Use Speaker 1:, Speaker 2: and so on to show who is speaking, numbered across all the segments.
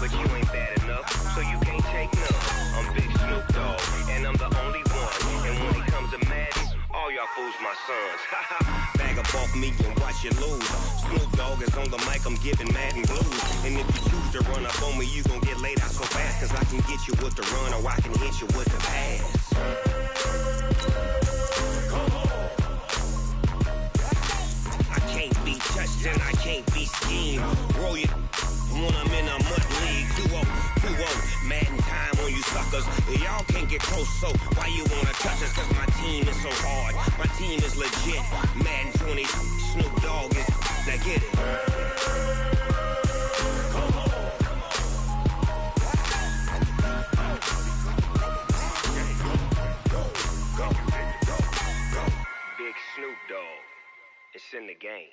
Speaker 1: but you ain't bad enough, so you can't take none. I'm Big Snoop Dogg, and I'm the only one. And when it comes to Madden, all y'all fools my sons. Bag up off me and watch you lose. Snoop Dogg is on the mic, I'm giving Madden blues. And if you choose to run up on me, you gon' get laid out so fast. Cause I can get you with the run or I can hit you with the pass. I can't be touched and I can't be schemed. Roll you when I'm in a mud league. 2-0, Madden time on you suckers. Y'all can't get close, so why you wanna touch us? Cause my team is so hard, my team is legit. Madden 20, Snoop Dogg is, now get it. Big Snoop Dogg, it's in the game.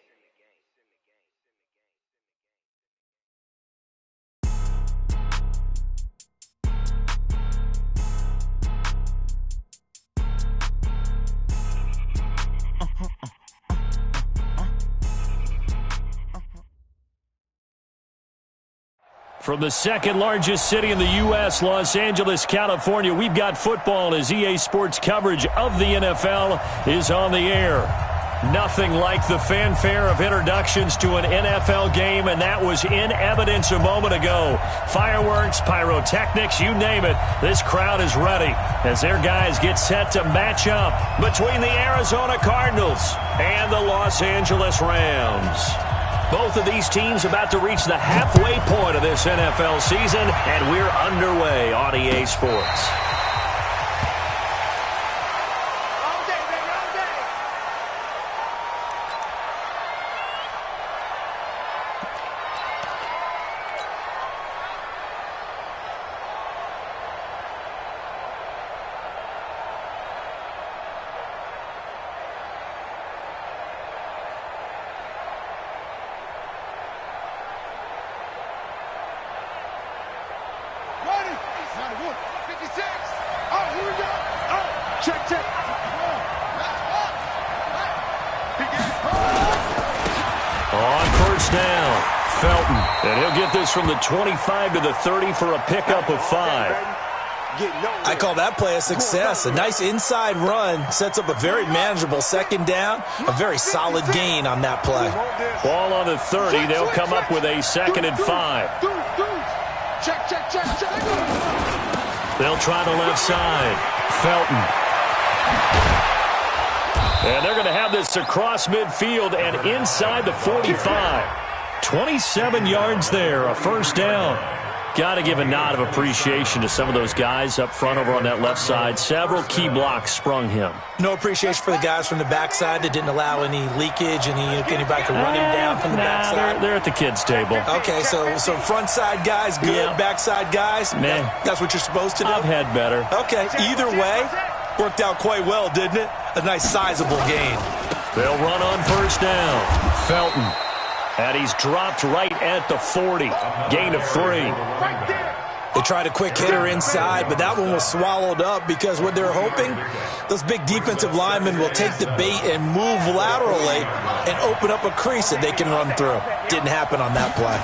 Speaker 2: From the second largest city in the U.S., Los Angeles, California, we've got football as EA Sports coverage of the NFL is on the air. Nothing like the fanfare of introductions to an NFL game, and that was in evidence a moment ago. Fireworks, pyrotechnics, you name it, this crowd is ready as their guys get set to match up between the Arizona Cardinals and the Los Angeles Rams. Both of these teams about to reach the halfway point of this NFL season, and we're underway on EA Sports. From the 25 to the 30 for a pickup of 5.
Speaker 3: I call that play a success. A nice inside run sets up a very manageable second down. A very solid gain on that play.
Speaker 2: Ball on the 30. They'll come up with a 2nd and 5. They'll try the left side. Felton. And they're going to have this across midfield and inside the 45. 27 yards there, a first down. Got to give a nod of appreciation to some of those guys up front over on that left side. Several key blocks sprung him.
Speaker 3: No appreciation for the guys from the backside that didn't allow any leakage, anybody could run him down from the backside.
Speaker 2: They're at the kids' table.
Speaker 3: Okay, so front side guys good, yeah. Backside guys, that's what you're supposed to do?
Speaker 2: I've had better.
Speaker 3: Okay, either way, worked out quite well, didn't it? A nice sizable gain.
Speaker 2: They'll run on first down. Felton. And he's dropped right at the 40. Gain of 3.
Speaker 3: They tried a quick hitter inside, but that one was swallowed up because what they're hoping, those big defensive linemen will take the bait and move laterally and open up a crease that they can run through. Didn't happen on that play.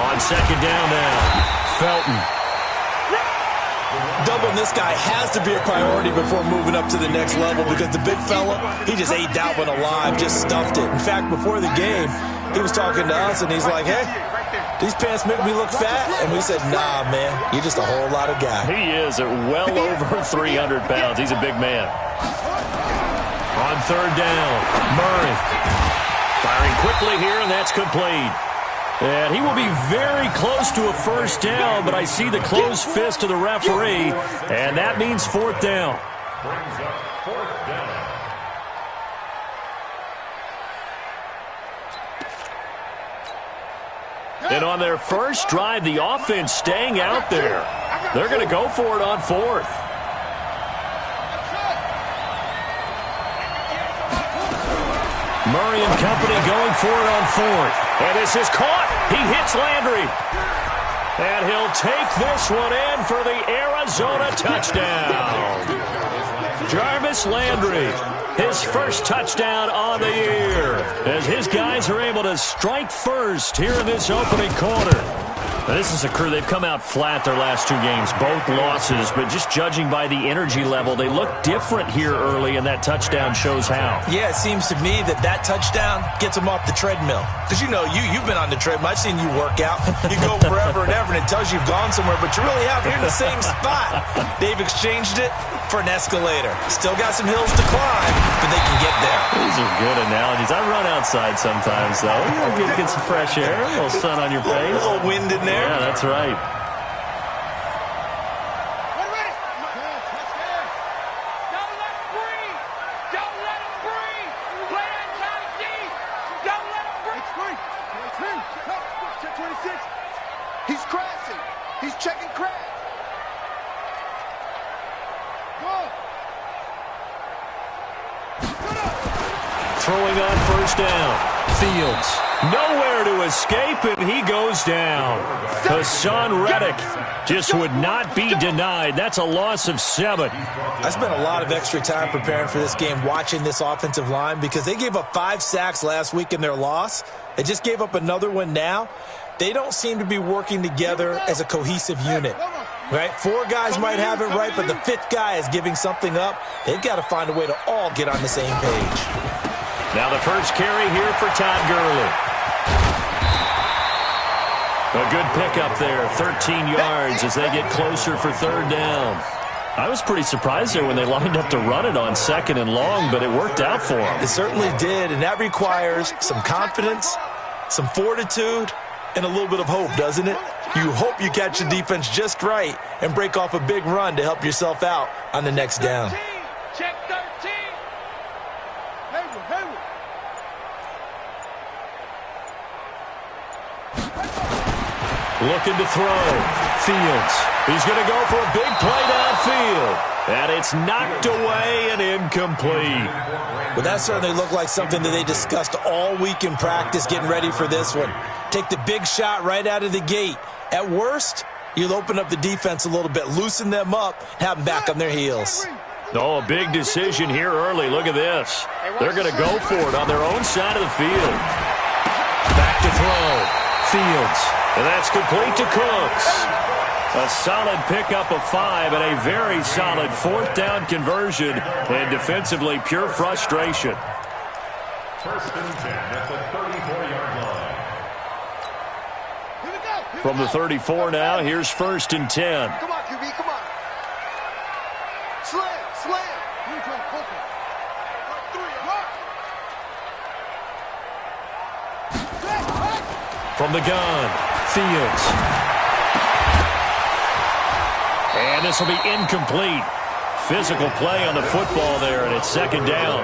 Speaker 2: On second down now, Felton.
Speaker 3: Doubling this guy has to be a priority before moving up to the next level because the big fella, he just ate that one alive, just stuffed it. In fact, before the game, he was talking to us, and he's like, hey, these pants make me look fat. And we said, nah, man, you're just a whole lot of guy.
Speaker 2: He is at well over 300 pounds. He's a big man. On third down, Murray. Firing quickly here, and that's complete. And he will be very close to a first down, but I see the closed fist of the referee, and that means fourth down. And on their first drive, the offense staying out there. They're going to go for it on fourth. Murray and company going for it on fourth. And this is caught. He hits Landry. And he'll take this one in for the Arizona touchdown. Jarvis Landry, his first touchdown on the year, as his guys are able to strike first here in this opening quarter. This is a crew, they've come out flat their last 2 games, both losses, but just judging by the energy level, they look different here early, and that touchdown shows how.
Speaker 3: Yeah, it seems to me that touchdown gets them off the treadmill. Because, you've been on the treadmill. I've seen you work out. You go forever and ever, and it tells you you've gone somewhere, but you really have. You're in the same spot. They've exchanged it for an escalator. Still got some hills to climb, but they can get there.
Speaker 2: These are good analogies. I run outside sometimes, though. Get some fresh air, a little sun on your face.
Speaker 3: A little wind in there.
Speaker 2: Yeah, that's right.
Speaker 4: He's crashing. He's checking crash.
Speaker 2: Throwing on first down. Fields. Nowhere to escape, and he goes down. Hassan Reddick just would not be denied. That's a loss of 7.
Speaker 3: I spent a lot of extra time preparing for this game, watching this offensive line, because they gave up 5 sacks last week in their loss. They just gave up another one now. They don't seem to be working together as a cohesive unit. Right? 4 guys might have it right, but the 5th guy is giving something up. They've got to find a way to all get on the same page.
Speaker 2: Now the first carry here for Todd Gurley. A good pickup there, 13 yards as they get closer for 3rd down. I was pretty surprised there when they lined up to run it on 2nd and long, but it worked out for them.
Speaker 3: It certainly did, and that requires some confidence, some fortitude, and a little bit of hope, doesn't it? You hope you catch the defense just right and break off a big run to help yourself out on the next down.
Speaker 4: Check 13.
Speaker 2: Looking to throw. Fields. He's going to go for a big play downfield. And it's knocked away and incomplete.
Speaker 3: Well, that certainly looked like something that they discussed all week in practice getting ready for this one. Take the big shot right out of the gate. At worst, you'll open up the defense a little bit, loosen them up, have them back on their heels.
Speaker 2: Oh, a big decision here early. Look at this. They're going to go for it on their own side of the field. Back to throw. Fields. And that's complete to Cooks. A solid pickup of 5 and a very solid 4th down conversion. And defensively, pure frustration.
Speaker 5: First and 10 at the 34-yard line.
Speaker 2: From the 34 now, here's 1st and 10.
Speaker 4: Come on, QB, come on. Slam.
Speaker 2: From the gun, Fields. And this will be incomplete. Physical play on the football there, and it's 2nd down.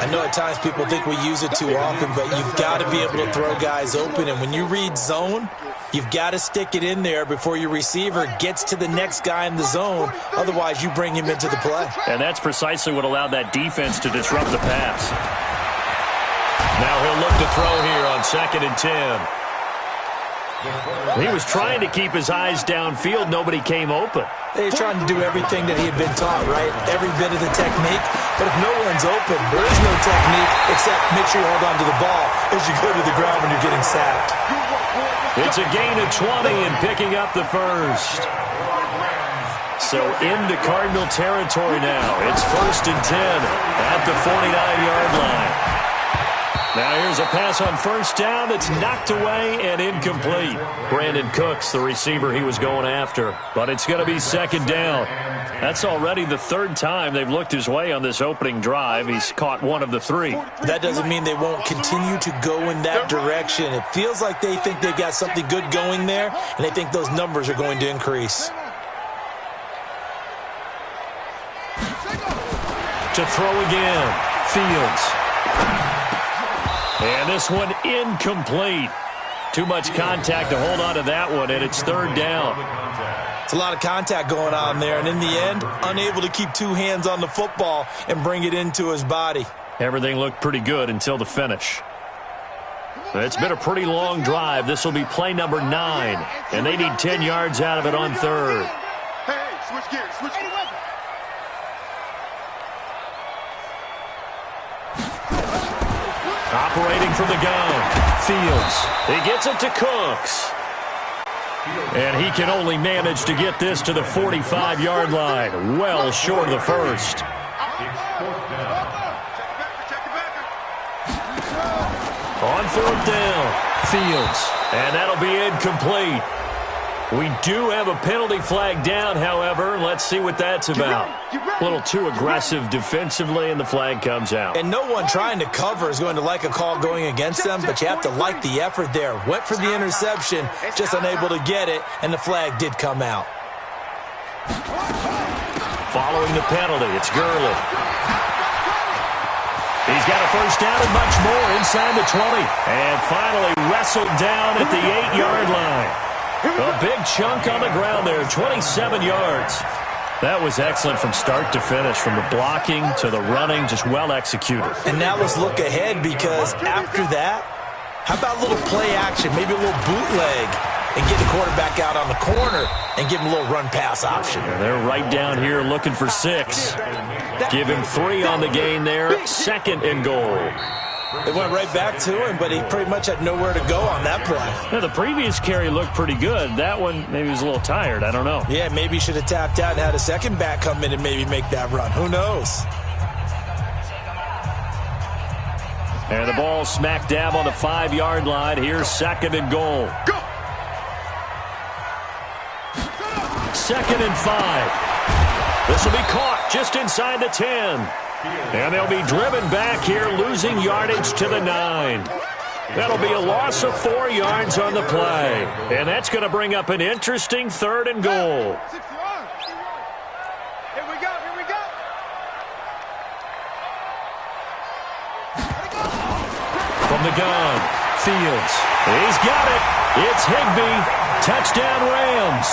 Speaker 3: I know at times people think we use it too often, but you've got to be able to throw guys open. And when you read zone, you've got to stick it in there before your receiver gets to the next guy in the zone. Otherwise, you bring him into the play.
Speaker 2: And that's precisely what allowed that defense to disrupt the pass. Now he'll look to throw here on 2nd and 10. He was trying to keep his eyes downfield. Nobody came open.
Speaker 3: He's trying to do everything that he had been taught, right? Every bit of the technique. But if no one's open, there is no technique except make sure you hold on to the ball as you go to the ground when you're getting sacked.
Speaker 2: It's a gain of 20 and picking up the first. So into Cardinal territory now. It's 1st and 10 at the 49-yard line. Now here's a pass on 1st down that's knocked away and incomplete. Brandon Cooks, the receiver he was going after. But it's going to be 2nd down. That's already the 3rd time they've looked his way on this opening drive. He's caught 1 of the 3.
Speaker 3: That doesn't mean they won't continue to go in that direction. It feels like they think they've got something good going there, and they think those numbers are going to increase.
Speaker 2: To throw again. Fields. And this one incomplete. Too much contact to hold on to that one, and it's 3rd down.
Speaker 3: It's a lot of contact going on there, and in the end, unable to keep 2 hands on the football and bring it into his body.
Speaker 2: Everything looked pretty good until the finish. It's been a pretty long drive. This will be play number 9, and they need 10 yards out of it on 3rd.
Speaker 4: Hey, switch gears, switch gears.
Speaker 2: Operating from the gun. Fields. He gets it to Cooks. And he can only manage to get this to the 45-yard line. Well short of the first. On fourth down, Fields. And that'll be incomplete. We do have a penalty flag down, however. Let's see what that's about. A little too aggressive defensively, and the flag comes out.
Speaker 3: And no one trying to cover is going to like a call going against them, but you have to like the effort there. Went for the interception, just unable to get it, and the flag did come out.
Speaker 2: Following the penalty, it's Gurley. He's got a first down and much more inside the 20. And finally wrestled down at the 8-yard line. A big chunk on the ground there, 27 yards. That was excellent from start to finish, from the blocking to the running, just well executed.
Speaker 3: And now let's look ahead, because after that, how about a little play action, maybe a little bootleg, and get the quarterback out on the corner and give him a little run-pass option.
Speaker 2: And they're right down here looking for 6. Give him 3 on the gain there, 2nd and goal.
Speaker 3: They went right back to him, but he pretty much had nowhere to go on that play.
Speaker 2: Yeah, the previous carry looked pretty good. That one, maybe he was a little tired. I don't know.
Speaker 3: Yeah, maybe he should have tapped out and had a second back come in and maybe make that run. Who knows?
Speaker 2: And the ball smack dab on the 5-yard line. Here's 2nd and goal. 2nd and 5. This will be caught just inside the 10. And they'll be driven back here, losing yardage to the 9. That'll be a loss of 4 yards on the play. And that's going to bring up an interesting 3rd and goal.
Speaker 4: Here we go.
Speaker 2: From the gun, Fields. He's got it. It's Higbee. Touchdown Rams.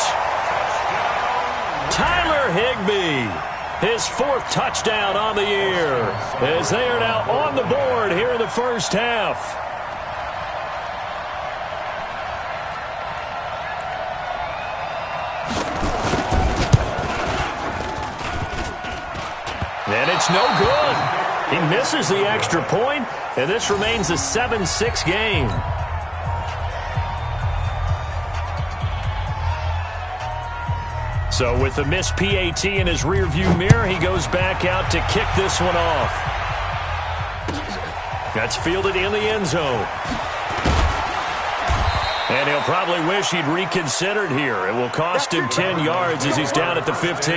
Speaker 2: Tyler Higbee. His 4th touchdown on the year, as they are now on the board here in the first half. And it's no good. He misses the extra point, and this remains a 7-6 game. So with the missed PAT in his rearview mirror, he goes back out to kick this one off. That's fielded in the end zone. And he'll probably wish he'd reconsidered here. It will cost him 10 yards as he's down at the 15.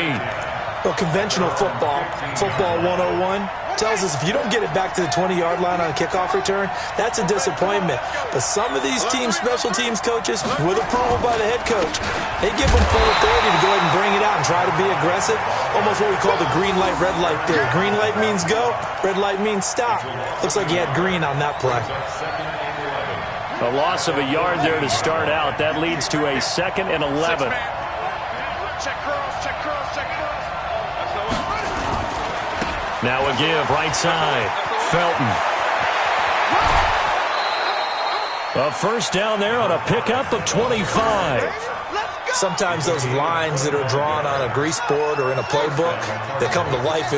Speaker 3: Well, conventional football 101, tells us if you don't get it back to the 20-yard line on a kickoff return, that's a disappointment. But some of these teams, special teams coaches, with approval by the head coach, they give them full authority to go ahead and bring it out and try to be aggressive. Almost what we call the green light, red light theory. Green light means go, red light means stop. Looks like he had green on that play.
Speaker 2: A loss of a yard there to start out. That leads to a 2nd and 11. Now a give, right side. Felton. A first down there on a pickup of 25.
Speaker 3: Sometimes those lines that are drawn on a grease board or in a playbook, they come to life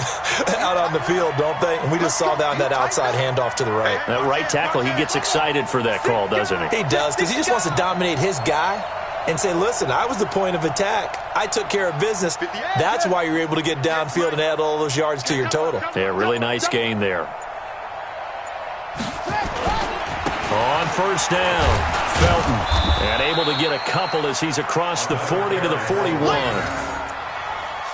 Speaker 3: out on the field, don't they? And we just saw down that outside handoff to the right.
Speaker 2: That right tackle, he gets excited for that call, doesn't he?
Speaker 3: He does, because he just wants to dominate his guy and say, listen, I was the point of attack. I took care of business. That's why you're able to get downfield and add all those yards to your total.
Speaker 2: Yeah, really nice gain there. On first down, Felton. And able to get a couple as he's across the 40 to the 41.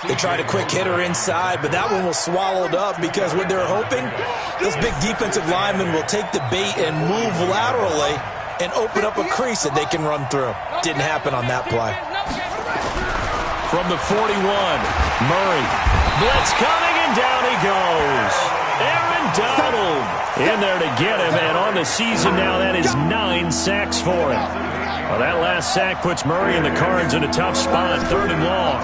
Speaker 3: They tried a quick hitter inside, but that one was swallowed up because what they're hoping, those big defensive linemen will take the bait and move laterally and open up a crease that they can run through. Didn't happen on that play.
Speaker 2: From the 41, Murray. Blitz coming, and down he goes. Aaron Donald in there to get him, and on the season now, that is 9 sacks for him. Well, that last sack puts Murray and the Cards in a tough spot, 3rd and long.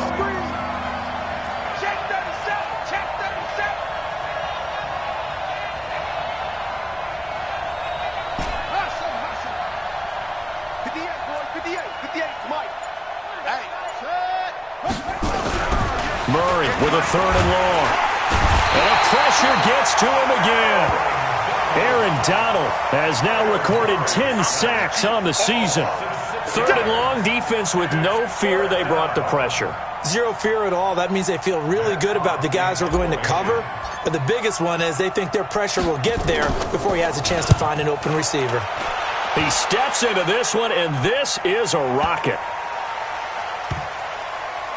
Speaker 2: Murray with a 3rd and long. And a pressure gets to him again. Aaron Donald has now recorded 10 sacks on the season. Third and long, defense with no fear. They brought the pressure.
Speaker 3: Zero fear at all. That means they feel really good about the guys who are going to cover. But the biggest one is they think their pressure will get there before he has a chance to find an open receiver.
Speaker 2: He steps into this one, and this is a rocket.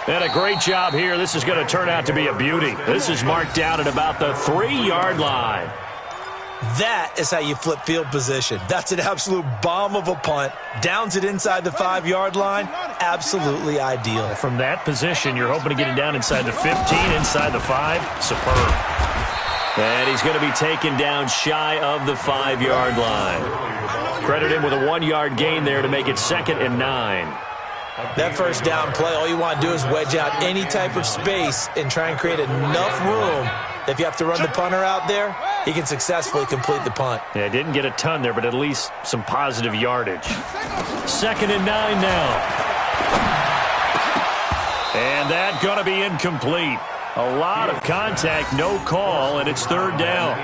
Speaker 2: And a great job here. This is going to turn out to be a beauty. This is marked down at about the 3-yard line.
Speaker 3: That is how you flip field position. That's an absolute bomb of a punt. Downs it inside the 5-yard line. Absolutely ideal.
Speaker 2: From that position, you're hoping to get it down inside the 15, inside the 5. Superb. And he's going to be taken down shy of the 5-yard line. Credit him with a 1-yard gain there to make it 2nd and 9.
Speaker 3: That first down play, all you want to do is wedge out any type of space and try and create enough room. If you have to run the punter out there, he can successfully complete the punt.
Speaker 2: Yeah, didn't get a ton there, but at least some positive yardage. 2nd and 9 now. And that going to be incomplete. A lot of contact, no call, and it's 3rd down.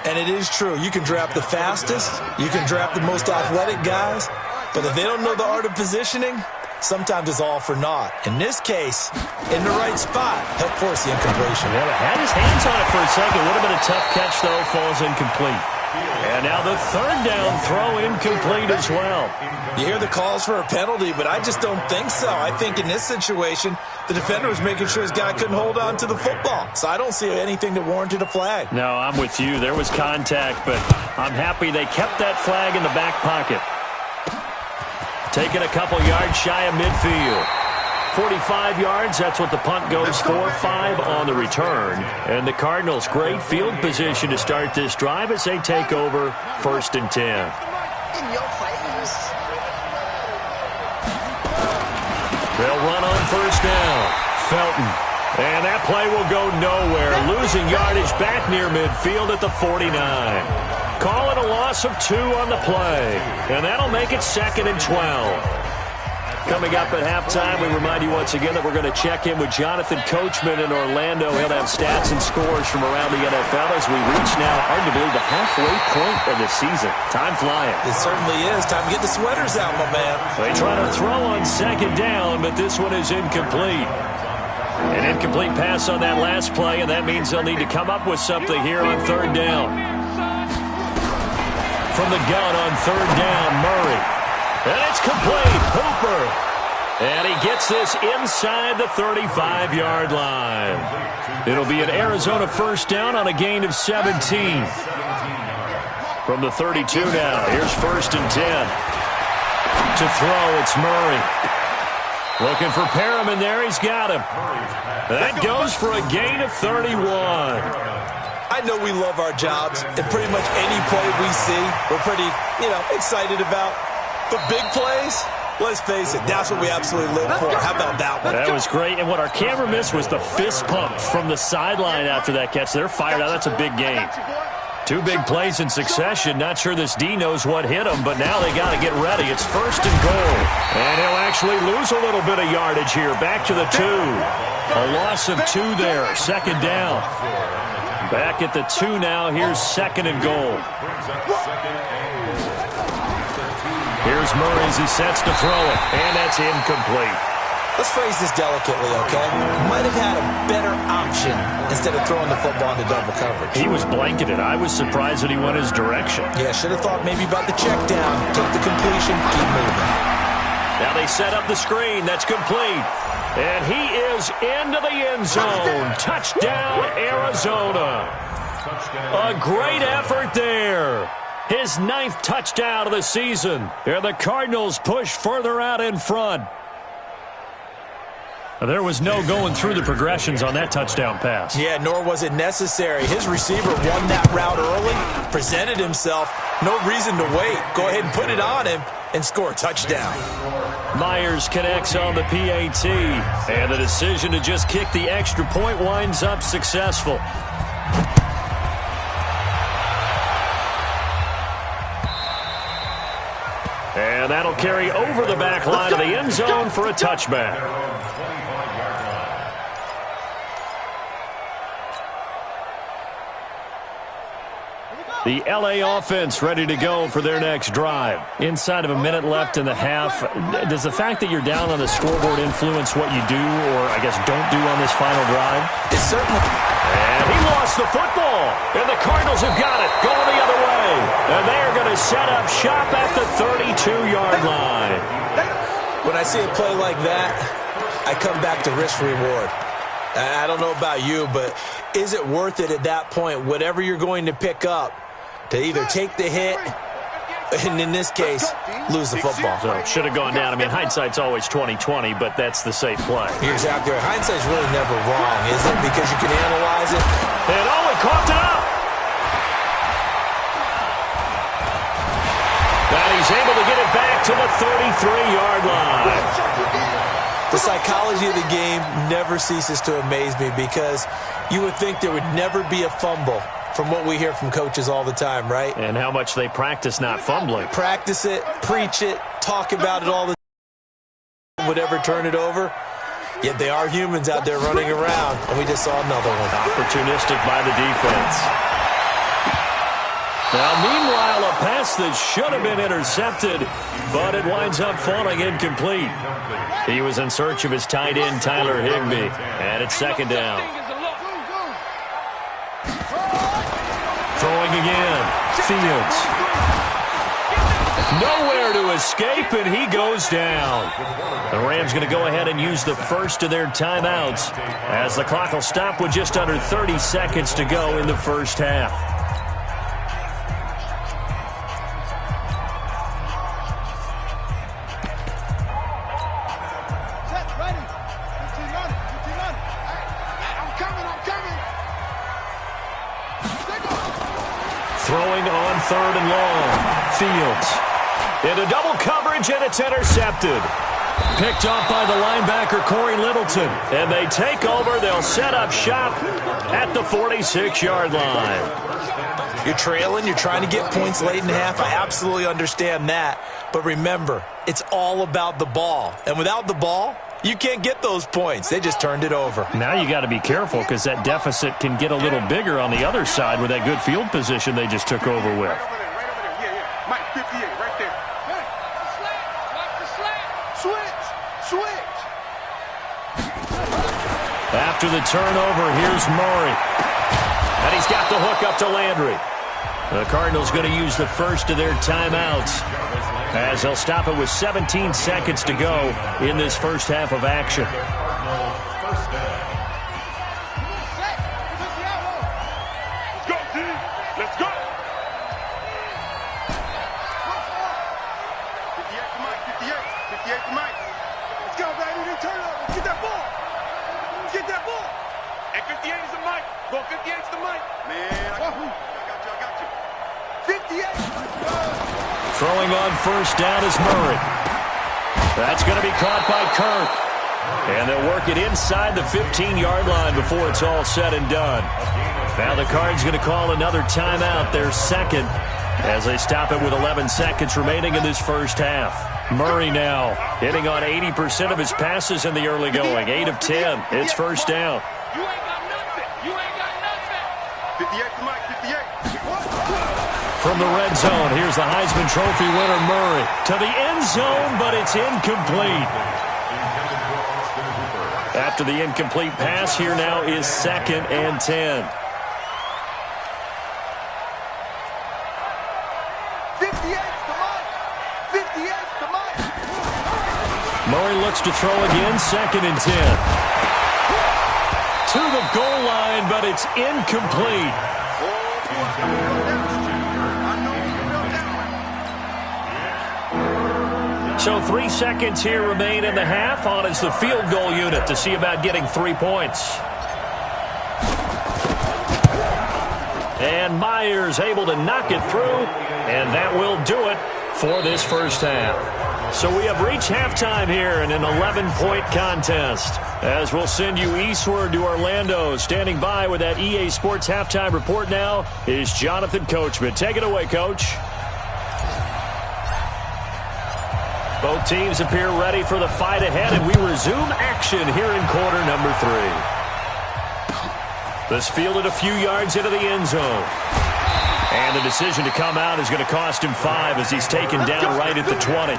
Speaker 3: And it is true. You can draft the fastest. You can draft the most athletic guys. But if they don't know the art of positioning, sometimes it's all for naught. In this case, in the right spot, he'll force the incompletion.
Speaker 2: Yeah, had his hands on it for a second. Would have been a tough catch, though. Falls incomplete. And now the 3rd down throw incomplete as well.
Speaker 3: You hear the calls for a penalty, but I just don't think so. I think in this situation, the defender was making sure his guy couldn't hold on to the football. So I don't see anything that warranted a flag.
Speaker 2: No, I'm with you. There was contact, but I'm happy they kept that flag in the back pocket. Taking a couple yards shy of midfield. 45 yards, that's what the punt goes for. 5 on the return. And the Cardinals, great field position to start this drive as they take over 1st and 10.
Speaker 4: In your face.
Speaker 2: They'll run on 1st down. Felton. And that play will go nowhere. Losing yardage back near midfield at the 49. Call it a loss of 2 on the play. And that'll make it 2nd and 12. Coming up at halftime, we remind you once again that we're going to check in with Jonathan Coachman in Orlando. He'll have stats and scores from around the NFL as we reach now, hard to believe, the halfway point of the season. Time flying.
Speaker 3: It certainly is. Time to get the sweaters out, my man.
Speaker 2: They try to throw on 2nd down, but this one is incomplete. An incomplete pass on that last play, and that means they'll need to come up with something here on 3rd down. From the gun on 3rd down, Murray. And it's complete. Hooper. And he gets this inside the 35-yard line. It'll be an Arizona 1st down on a gain of 17. From the 32 now, here's 1st and 10. To throw, it's Murray. Looking for Perriman there. He's got him. That goes for a gain of 31.
Speaker 3: I know we love our jobs, and pretty much any play we see, we're pretty, excited about. But big plays, let's face it, that's what we absolutely live for. How about that one?
Speaker 2: That was great. And what our camera missed was the fist pump from the sideline after that catch. They're fired out. That's a big gain. 2 big plays in succession. Not sure this D knows what hit him, but now they got to get ready. It's 1st and goal. And he'll actually lose a little bit of yardage here. Back to the 2. A loss of 2 there. 2nd down. Back at the 2 now. Here's 2nd and goal. Here's Murray as he sets to throw it, and that's incomplete.
Speaker 3: Let's phrase this delicately, okay? Might have had a better option instead of throwing the football into double coverage.
Speaker 2: He was blanketed. I was surprised that he went his direction.
Speaker 3: Yeah, should have thought maybe about the check down, took the completion, keep moving.
Speaker 2: Now they set up the screen. That's complete. And he is into the end zone. Touchdown, Arizona. A great effort there. His 9th touchdown of the season. And the Cardinals push further out in front. There was no going through the progressions on that touchdown pass.
Speaker 3: Yeah, nor was it necessary. His receiver won that route early, presented himself. No reason to wait. Go ahead and put it on him and score a touchdown.
Speaker 2: Myers connects on the PAT. And the decision to just kick the extra point winds up successful. And that'll carry over the back line of the end zone for a touchback. The LA offense ready to go for their next drive. Inside of a minute left in the half, does the fact that you're down on the scoreboard influence what you do, or I guess don't do on this final drive?
Speaker 3: It certainly...
Speaker 2: And he lost the football. And the Cardinals have got it, going the other way. And they're going to set up shop at the 32-yard line.
Speaker 3: When I see a play like that, I come back to risk-reward. I don't know about you, but is it worth it at that point, whatever you're going to pick up, to either take the hit, and in this case, lose the football?
Speaker 2: So it should have gone down. I mean, hindsight's always 20/20, but that's the safe play.
Speaker 3: You're exactly right. Hindsight's really never wrong, is it? Because you can analyze it.
Speaker 2: And he coughed it up. And he's able to get it back to the 33-yard line.
Speaker 3: The psychology of the game never ceases to amaze me, because you would think there would never be a fumble from what we hear from coaches all the time, right?
Speaker 2: And how much they practice not fumbling.
Speaker 3: Practice it, preach it, talk about it all the time, would ever turn it over. Yet they are humans out there running around, and we just saw another one.
Speaker 2: Opportunistic by the defense. Now, meanwhile, a pass that should have been intercepted, but it winds up falling incomplete. He was in search of his tight end, Tyler Higbee, and it's second down. Throwing again, Fields. Nowhere to escape, and he goes down. The Rams going to go ahead and use the first of their timeouts, as the clock will stop with just under 30 seconds to go in the first half. Throwing on third and long. Fields. Into double coverage, and it's intercepted. Picked off by the linebacker, Corey Littleton. And they take over. They'll set up shop at the 46-yard line.
Speaker 3: You're trailing. You're trying to get points late in the half. I absolutely understand that. But remember, it's all about the ball. And without the ball, you can't get those points. They just turned it over.
Speaker 2: Now you got to be careful, because that deficit can get a little bigger on the other side with that good field position they just took over with.
Speaker 4: Right over there. Yeah. Mike, 58, right there. Switch.
Speaker 2: After the turnover, here's Murray. And he's got the hook up to Landry. The Cardinals going to use the first of their timeouts, as they'll stop it with 17 seconds to go in this first half of action.
Speaker 4: Let's go, team. Let's go. 58 for Mike. 58 for Mike. Let's go, baby. Then turn it over. Get that ball. And 58 is the Mike. Go 58 is the Mike. Man, I got you. 58.
Speaker 2: Throwing on first down is Murray. That's going to be caught by Kirk. And they'll work it inside the 15-yard line before it's all said and done. Now the Cards going to call another timeout, their second, as they stop it with 11 seconds remaining in this first half. Murray now hitting on 80% of his passes in the early going. 8 of 10. It's first down.
Speaker 4: You ain't got nothing. 58 for Mike. 58.
Speaker 2: From the red zone, here's the Heisman Trophy winner, Murray. To the end zone, but it's incomplete. After the incomplete pass, here now is 2nd and 10.
Speaker 4: 58 to Mike. 58 to Mike.
Speaker 2: Murray looks to throw again, 2nd and 10. To the goal line, but it's incomplete. So 3 seconds here remain in the half. On is the field goal unit to see about getting 3 points. And Myers able to knock it through, and that will do it for this first half. So we have reached halftime here in an 11-point contest, as we'll send you eastward to Orlando. Standing by with that EA Sports halftime report now is Jonathan Coachman. Take it away, Coach. Both teams appear ready for the fight ahead, and we resume action here in quarter number 3. This fielded a few yards into the end zone. And the decision to come out is going to cost him 5 as he's taken down right at the 20.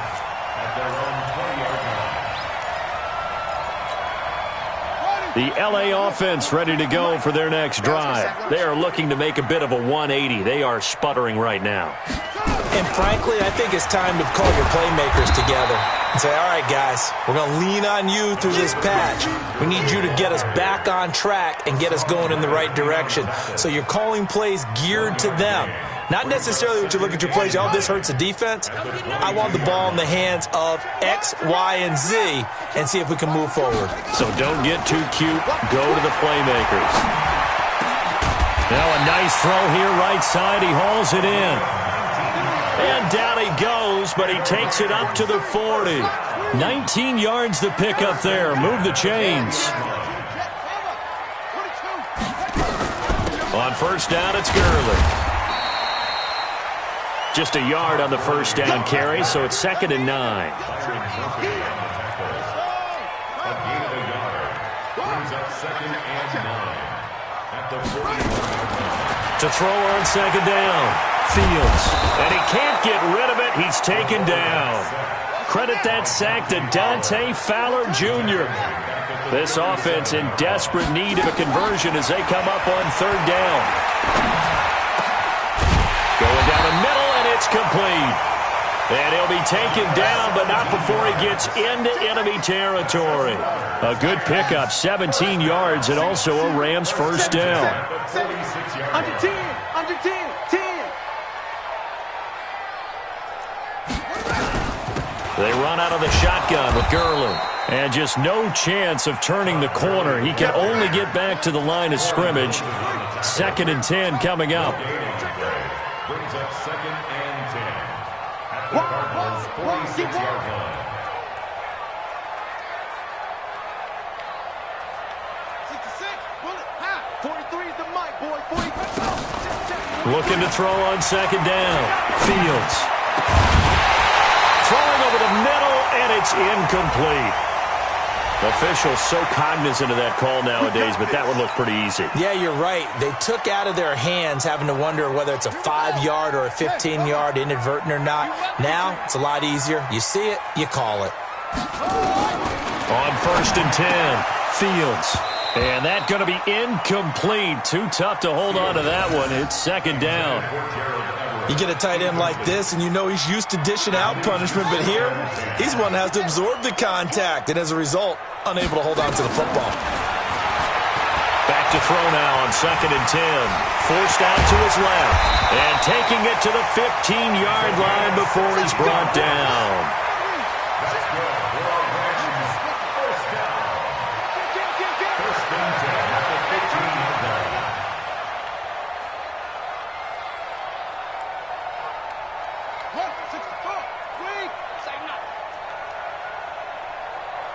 Speaker 2: The LA offense ready to go for their next drive. They are looking to make a bit of a 180. They are sputtering right now.
Speaker 3: And frankly, I think it's time to call your playmakers together and say, all right, guys, we're going to lean on you through this patch. We need you to get us back on track and get us going in the right direction. So you're calling plays geared to them. Not necessarily what you look at your plays, oh, this hurts the defense. I want the ball in the hands of X, Y, and Z and see if we can move forward.
Speaker 2: So don't get too cute. Go to the playmakers. Now a nice throw here right side. He hauls it in. And down he goes, but he takes it up to the 40. 19 yards the pickup there. Move the chains. On first down, it's Gurley. Just a yard on the first down carry, so it's 2nd and 9. To throw on 2nd down. Fields. And he can't get rid of it. He's taken down. Credit that sack to Dante Fowler Jr. This offense in desperate need of a conversion as they come up on 3rd down. Going down the middle, and it's complete. And he'll be taken down, but not before he gets into enemy territory. A good pickup, 17 yards, and also a Rams first down.
Speaker 4: Under 10, under 10, 10.
Speaker 2: They run out of the shotgun with Gurley. And just no chance of turning the corner. He can only get back to the line of scrimmage. 2nd and 10 coming up.
Speaker 5: Brings up 2nd and 10. At the Cardinals' 46-yard line.
Speaker 4: 43 is the mic, boy. 40.
Speaker 2: Looking to throw on 2nd down. Fields. Throwing over the middle, and it's incomplete. Officials so cognizant of that call nowadays, but that would look pretty easy.
Speaker 3: Yeah, you're right. They took out of their hands having to wonder whether it's a 5-yard or a 15-yard, inadvertent or not. Now, it's a lot easier. You see it, you call it.
Speaker 2: On 1st and 10, Fields. And that's going to be incomplete. Too tough to hold on to that one. It's 2nd down.
Speaker 3: You get a tight end like this, and you know he's used to dishing out punishment, but here, he's one that has to absorb the contact, and as a result, unable to hold on to the football.
Speaker 2: Back to throw now on 2nd and 10. Forced out to his left, and taking it to the 15-yard line before he's brought down.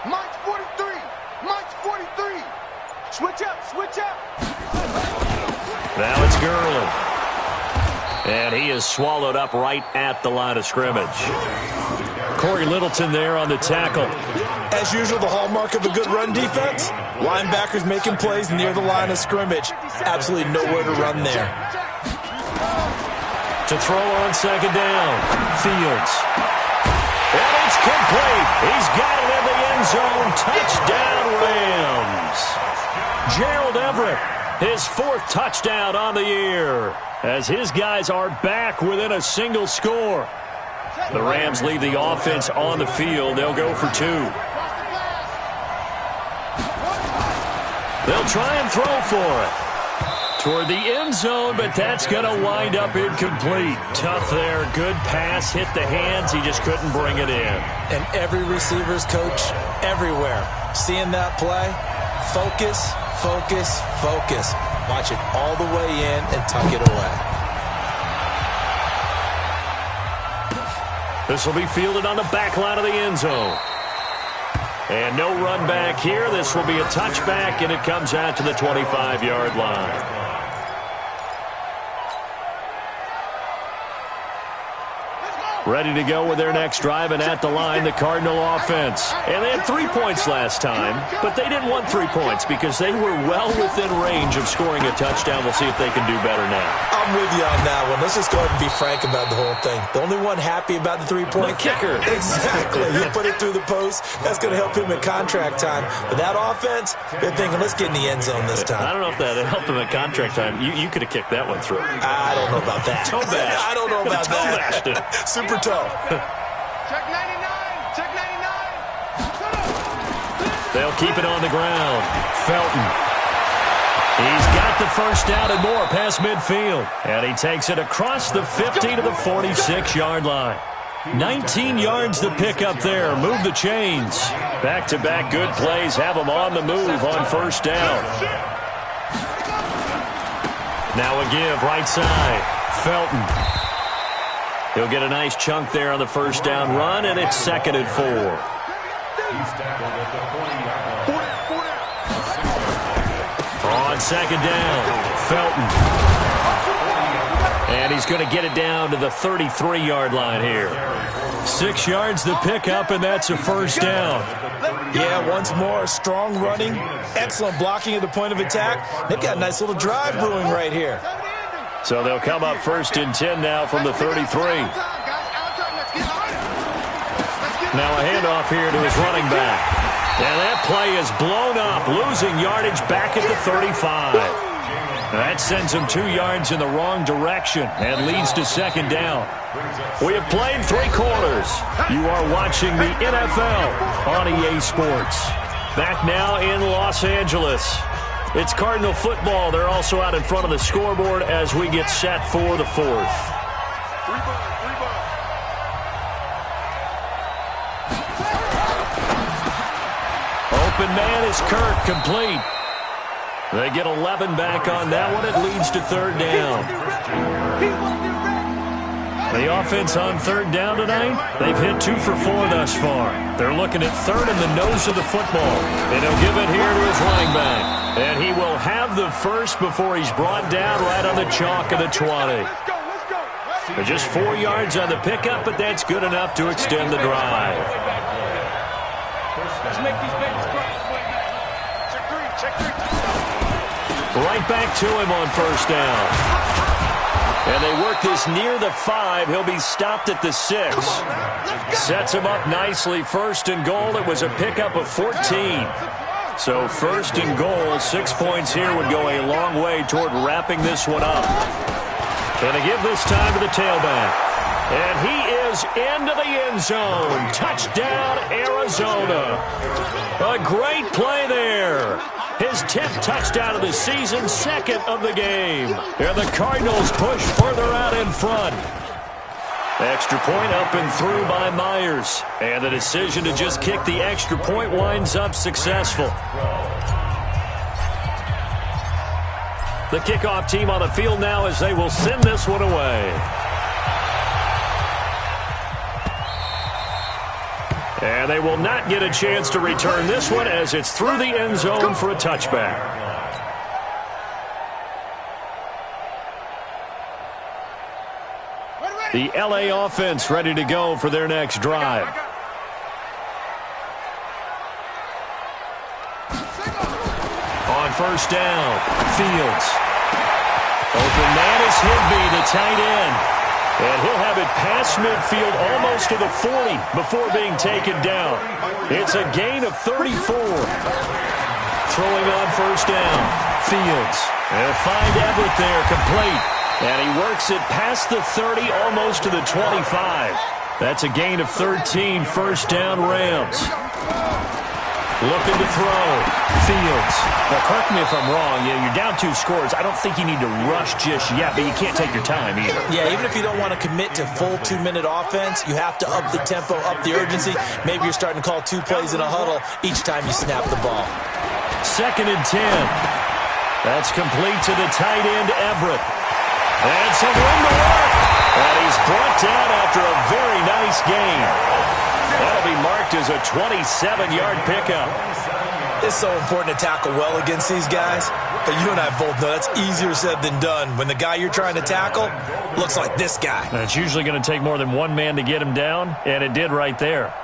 Speaker 4: Mike's 43. Mike's 43. Switch up, switch up.
Speaker 2: Now it's Gurley. And he is swallowed up right at the line of scrimmage. Corey Littleton there on the tackle.
Speaker 3: As usual, the hallmark of a good run defense, linebackers making plays near the line of scrimmage. Absolutely nowhere to run there.
Speaker 2: To throw on 2nd down, Fields. And it's complete. He's got it in the end zone. Touchdown, Rams. Gerald Everett, his 4th touchdown on the year, as his guys are back within a single score. The Rams leave the offense on the field. They'll go for 2. They'll try and throw for it. Toward the end zone, but that's going to wind up incomplete. Tough there. Good pass. Hit the hands. He just couldn't bring it in.
Speaker 3: And every receiver's coach everywhere, seeing that play, focus, focus, focus. Watch it all the way in and tuck it away.
Speaker 2: This will be fielded on the back line of the end zone. And no run back here. This will be a touchback, and it comes out to the 25-yard line. ready to go with their next drive, and at the line, the Cardinal offense. And they had 3 points last time, but they didn't want 3 points because they were well within range of scoring a touchdown. We'll see if they can do better now.
Speaker 3: I'm with you on that one. Let's just go ahead and be frank about the whole thing. The only one happy about the 3-point
Speaker 2: kicker.
Speaker 3: Exactly. He put it through the post. That's going to help him at contract time. But that offense, they're thinking, let's get in the end zone this time.
Speaker 2: I don't know if that helped him at contract time. You could have kicked that one through.
Speaker 3: I don't know about that.
Speaker 2: Toe bash.
Speaker 3: I don't know about
Speaker 2: Toe
Speaker 3: that.
Speaker 2: bashed it.
Speaker 3: Super toe.
Speaker 4: Check 99. Check 99.
Speaker 2: They'll keep it on the ground. Felton. He's got the first down and more past midfield. And he takes it across the 50 to the 46-yard line. 19 yards to pick up there. Move the chains. Back-to-back good plays have them on the move on first down. Now a give right side. Felton. He'll get a nice chunk there on the first down run, and it's 2nd and 4. On 2nd down, Felton. And he's going to get it down to the 33-yard line here. 6 yards to pick up, and that's a first down.
Speaker 3: Yeah, once more, strong running, excellent blocking at the point of attack. They've got a nice little drive brewing right here.
Speaker 2: So they'll come up 1st and 10 now from the 33. Now a handoff here to his running back. And that play is blown up, losing yardage back at the 35. That sends him 2 yards in the wrong direction and leads to 2nd down. We have played 3 quarters. You are watching the NFL on EA Sports. Back now in Los Angeles. It's Cardinal football. They're also out in front of the scoreboard as we get set for the 4th. Open man is Kirk, complete. They get 11 back on that one. It leads to 3rd down. The offense on 3rd down tonight, they've hit 2 for 4 thus far. They're looking at 3rd in the nose of the football. And he'll give it here to his running back. And he will have the first before he's brought down right on the chalk of the 20. They're just 4 yards on the pickup, but that's good enough to extend the drive.
Speaker 4: Let's make these babies cry. Check 3. Check 3.
Speaker 2: Right back to him on first down. And they work this near the 5. He'll be stopped at the 6. Sets him up nicely. 1st and goal. It was a pickup of 14. So 1st and goal. 6 points here would go a long way toward wrapping this one up. And they give this time to the tailback. And he is into the end zone. Touchdown, Arizona. A great play there. His 10th touchdown of the season, 2nd of the game. And the Cardinals push further out in front. Extra point up and through by Myers. And the decision to just kick the extra point winds up successful. The kickoff team on the field now as they will send this one away. And they will not get a chance to return this one as it's through the end zone for a touchback. The LA offense ready to go for their next drive. On first down, Fields. Open man is Higbee, the tight end. And he'll have it past midfield almost to the 40 before being taken down. It's a gain of 34. Throwing on first down, Fields. They'll find Everett there, complete. And he works it past the 30, almost to the 25. That's a gain of 13, first down Rams. Looking to throw. Fields. Now, correct me if I'm wrong. Yeah, you're down 2 scores. I don't think you need to rush just yet, but you can't take your time either.
Speaker 3: Yeah, even if you don't want to commit to full 2-minute offense, you have to up the tempo, up the urgency. Maybe you're starting to call 2 plays in a huddle each time you snap the ball.
Speaker 2: 2nd and 10. That's complete to the tight end, Everett. And some room to work. And he's brought down after a very nice gain. That'll be marked as a 27-yard pickup.
Speaker 3: It's so important to tackle well against these guys. But you and I both know that's easier said than done. When the guy you're trying to tackle looks like this guy.
Speaker 2: And it's usually going to take more than one man to get him down, and it did right there.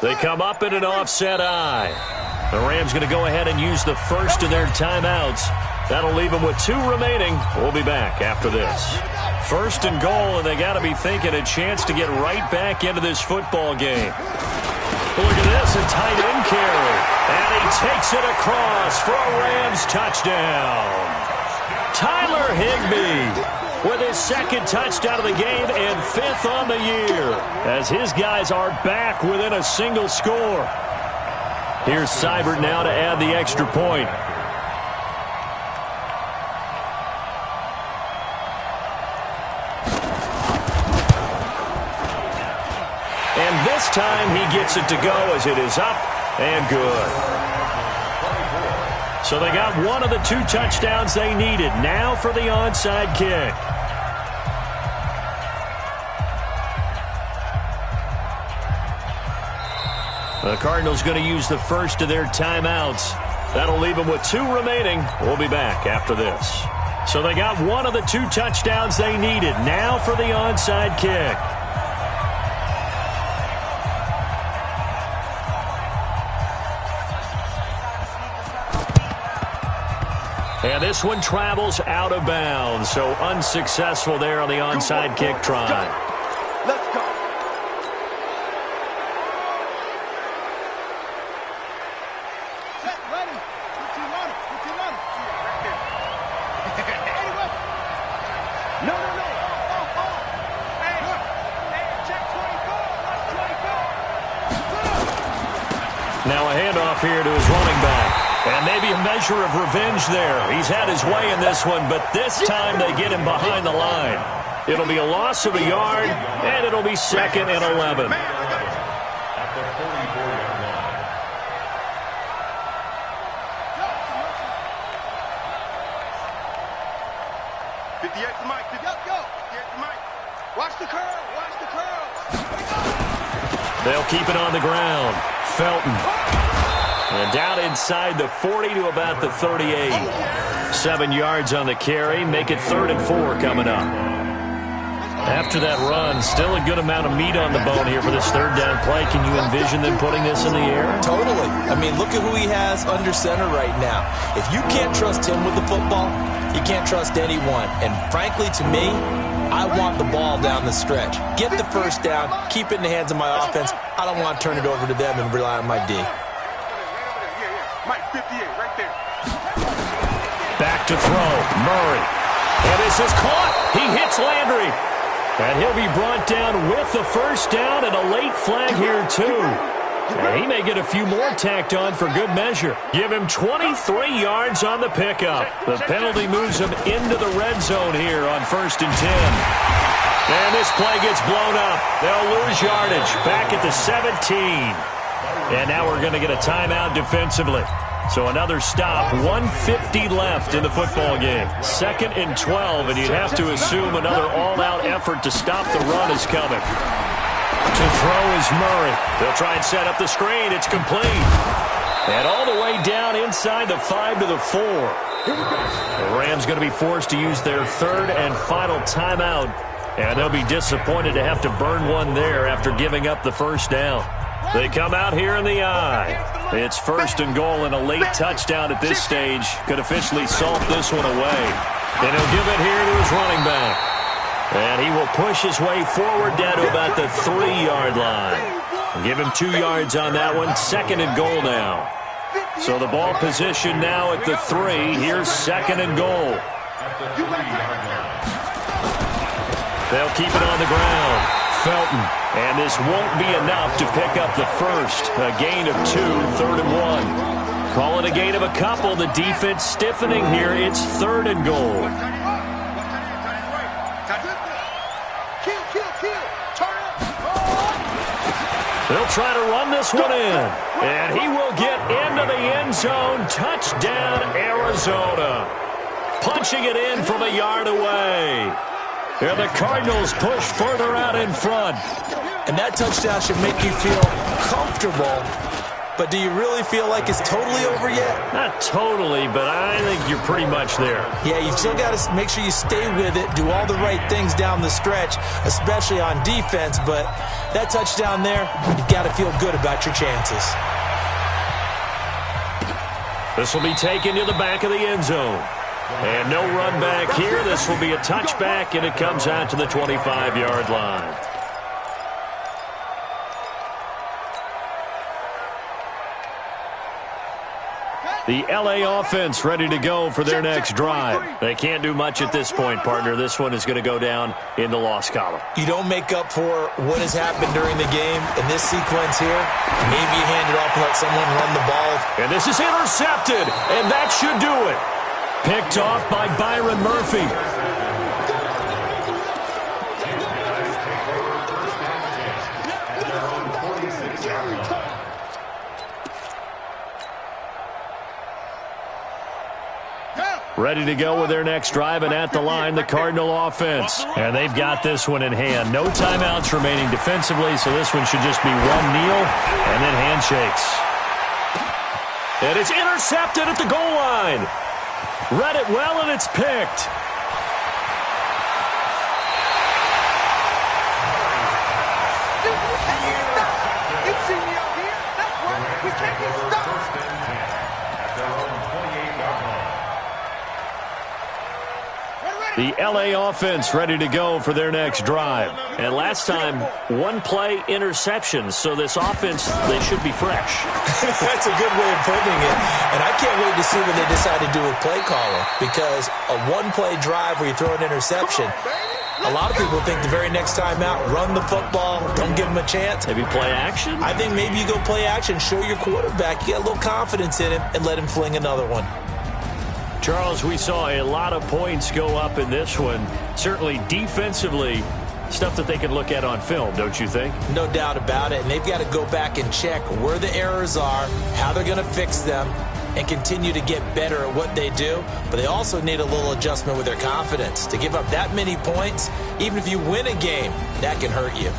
Speaker 2: They come up in an offset eye. The Rams going to go ahead and use the first of their timeouts. That'll leave them with 2 remaining. We'll be back after this. First and goal, and they got to be thinking a chance to get right back into this football game. Look at this, a tight end carry. And he takes it across for a Rams touchdown. Tyler Higbee with his 2nd touchdown of the game and 5th on the year, as his guys are back within a single score. Here's Seibert now to add the extra point. And this time he gets it to go as it is up and good. So they got one of the 2 touchdowns they needed. Now for the onside kick. The Cardinals going to use the first of their timeouts. That'll leave them with 2 remaining. We'll be back after this. So they got one of the 2 touchdowns they needed. Now for the onside kick. And this one travels out of bounds, so unsuccessful there on the onside kick try.
Speaker 4: Let's go. Set, ready. Put your on it. Put your on it. Anyway. No. Hey, check 24.
Speaker 2: Now a handoff here to his running back. And maybe a measure of revenge there. He's had his way in this one, but this time they get him behind the line. It'll be a loss of a yard, and it'll be 2nd and 11.
Speaker 5: At the 44-yard line.
Speaker 4: The mic. Go. The mic. Watch the curl.
Speaker 2: They'll keep it on the ground. Felton. And down inside the 40 to about the 38. 7 yards on the carry. Make it 3rd and 4 coming up. After that run, still a good amount of meat on the bone here for this 3rd down play. Can you envision them putting this in the air?
Speaker 3: Totally. I mean, look at who he has under center right now. If you can't trust him with the football, you can't trust anyone. And frankly, to me, I want the ball down the stretch. Get the first down, keep it in the hands of my offense. I don't want to turn it over to them and rely on my D.
Speaker 4: Mike, 58, right there.
Speaker 2: Back to throw. Murray. And this is caught. He hits Landry. And he'll be brought down with the first down and a late flag here, too. And he may get a few more tacked on for good measure. Give him 23 yards on the pickup. The penalty moves him into the red zone here on 1st and 10. And this play gets blown up. They'll lose yardage. Back at the 17. And now we're going to get a timeout defensively. So another stop, 1:50 left in the football game. 2nd and 12, and you'd have to assume another all-out effort to stop the run is coming. To throw is Murray. They'll try and set up the screen. It's complete. And all the way down inside the 5 to the 4. The Rams going to be forced to use their 3rd and final timeout. And they'll be disappointed to have to burn one there after giving up the first down. They come out here in the eye. It's 1st and goal, and a late touchdown at this stage could officially salt this one away. And he'll give it here to his running back. And he will push his way forward down to about the 3-yard line. Give him 2 yards on that one. 2nd and goal now. So the ball position now at the 3. Here's 2nd and goal. They'll keep it on the ground. Felton. And this won't be enough to pick up the first. A gain of 2, 3rd and 1. Call it a gain of a couple. The defense stiffening here. It's 3rd and goal. They'll try to run this one in. And he will get into the end zone. Touchdown, Arizona. Punching it in from a yard away. And the Cardinals push further out in front.
Speaker 3: And that touchdown should make you feel comfortable. But do you really feel like it's totally over yet?
Speaker 2: Not totally, but I think you're pretty much there.
Speaker 3: Yeah, you've still got to make sure you stay with it, do all the right things down the stretch, especially on defense. But that touchdown there, you've got to feel good about your chances.
Speaker 2: This will be taken to the back of the end zone. And no run back here. This will be a touchback, and it comes out to the 25-yard line. The L.A. offense ready to go for their next drive. They can't do much at this point, partner. This one is going to go down in the loss column.
Speaker 3: You don't make up for what has happened during the game in this sequence here. Maybe you hand it off and let someone run the ball.
Speaker 2: And this is intercepted, and that should do it. Picked off by Byron Murphy. Ready to go with their next drive, and at the line, the Cardinal offense. And they've got this one in hand. No timeouts remaining defensively, so this one should just be one kneel and then handshakes. And it's intercepted at the goal line. Read it well, and it's picked.
Speaker 4: You see me out here? That's why we can't get stopped.
Speaker 2: The L.A. offense ready to go for their next drive. And last time, one-play interception. So this offense, they should be fresh.
Speaker 3: That's a good way of putting it. And I can't wait to see what they decide to do with play caller. Because a one-play drive where you throw an interception, a lot of people think the very next time out, run the football, don't give them a chance.
Speaker 2: Maybe play action?
Speaker 3: I think maybe you go play action, show your quarterback, you get a little confidence in him, and let him fling another one.
Speaker 2: Charles, we saw a lot of points go up in this one. Certainly defensively, stuff that they can look at on film, don't you think?
Speaker 3: No doubt about it. And they've got to go back and check where the errors are, how they're going to fix them, and continue to get better at what they do. But they also need a little adjustment with their confidence. To give up that many points, even if you win a game, that can hurt you.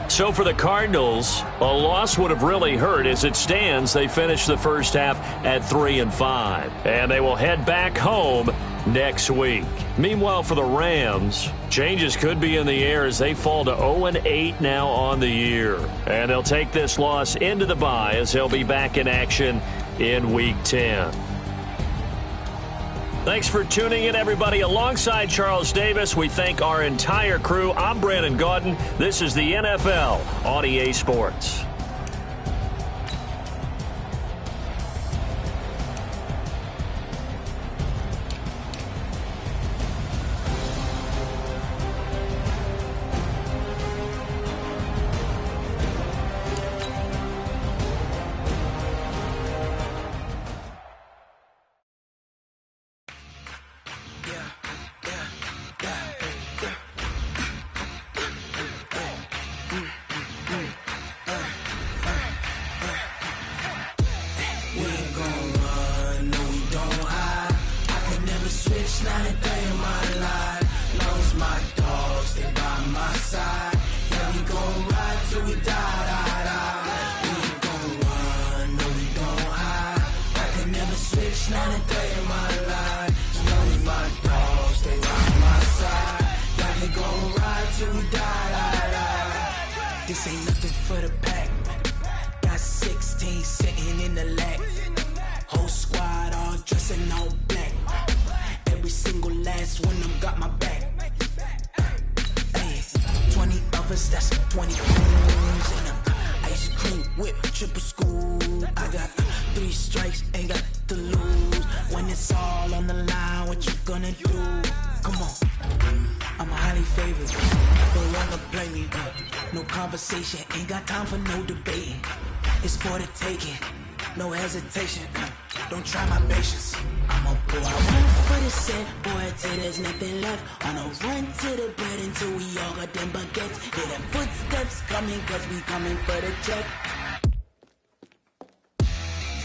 Speaker 2: So for the Cardinals, a loss would have really hurt. As it stands, they finished the first half at 3-5. And they will head back home next week. Meanwhile, for the Rams, changes could be in the air as they fall to 0-8 now on the year. And they'll take this loss into the bye as they'll be back in action in Week 10. Thanks for tuning in, everybody. Alongside Charles Davis, we thank our entire crew. I'm Brandon Gaudin. This is the NFL on EA Sports.
Speaker 6: This ain't nothing for the pack. Got 16 sitting in the lap. Whole squad all dressing all black. Every single last one of them got my back. Hey, 20 of us, that's 20 rooms in them. Ice cream whip, triple school. I got 3 strikes, ain't got to lose. When it's all on the line, what you gonna do? Come on, I'm highly favored. Don't wanna play me, no conversation, ain't got time for no debating. It's for the taking. no hesitation. Don't try my patience. I'm a boy. I run for the set, boy, till there's nothing left. On a run to the bread until we all got them baguettes. Hear them footsteps coming, cause we coming for the check.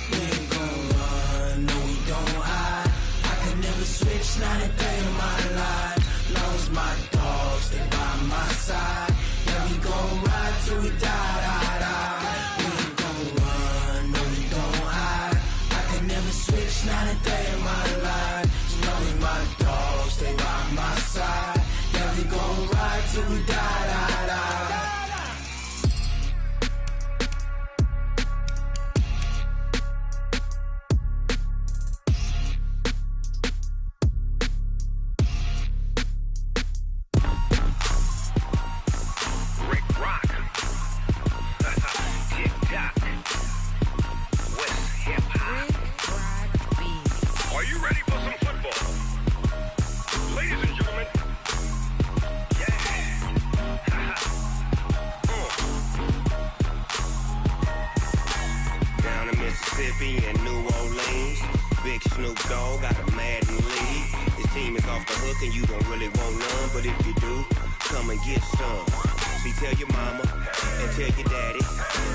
Speaker 6: We ain't gon' run, no we don't hide. I can never switch, not a day in my life. Long as my dogs, they by my side. Yeah, we gon' ride till we die, die, die. We ain't gon' run, no we don't hide. I can never switch, not a day in my life. As long as my dogs, they by my side. Yeah, we gon' ride till we die, die, die.
Speaker 1: And New Orleans, Big Snoop Dogg got a Madden lead. His team is off the hook and you don't really want none, but if you do, come and get some. See, tell your mama and tell your daddy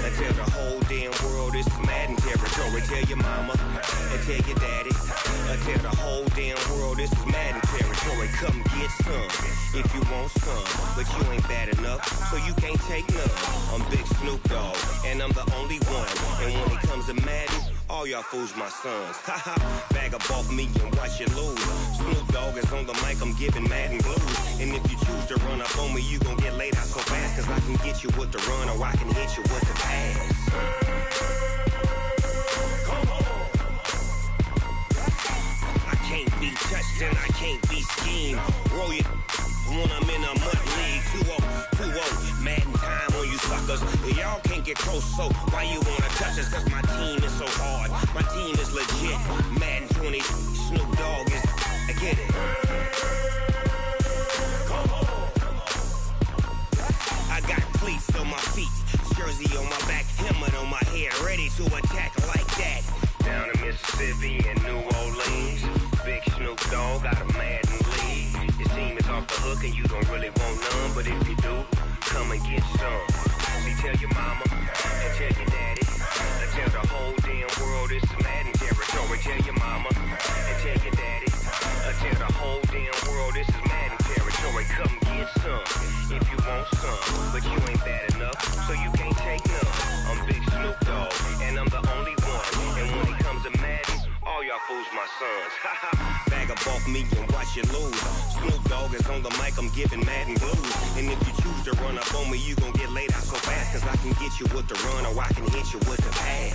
Speaker 1: and tell the whole damn world this is Madden territory. Tell your mama and tell your daddy and tell the whole damn world this is Madden territory. Come get some if you want some, but you ain't bad enough, so you can't take none. I'm Big Snoop Dogg and I'm the only one, and when it comes to Madden, all y'all fools my sons. Haha, bag up off me and watch you lose. Snoop Dogg is on the mic, I'm giving Madden blues. And if you choose to run up on me, you gon' get laid out so fast, cause I can get you with the run or I can hit you with the pass. Come on. I can't be touched and I can't be schemed. Roll you when I'm in a mud league. 2-0, Madden time on you suckers. Y'all can't get close, so why you wanna touch us? Cause my team is so hard, my team is legit. Madden 20, Snoop Dogg is, I get it. Come on. I got cleats on my feet, jersey on my back, helmet on my head, ready to attack like that. Down in Mississippi and New Orleans, Big Snoop Dogg got a Madden lead. His team is off the hook and you don't really want none, but if you do, come and get some. See, tell your mama and tell your daddy and tell the whole damn world this is Madden territory. Tell your mama and tell your daddy and tell the whole damn world this is Madden territory. Come get some if you want some, but you ain't bad enough, so you can't take none. I'm Big Snoop Dogg and I'm the only one, and when it comes to Madden, all y'all fools my sons. Haha, bag up off me and watch you lose. Snoop Dogg is on the mic, I'm giving Madden blues. And if you choose to run up on me, you gon' get laid out so fast, cause I can get you with the run or I can hit you with the pass.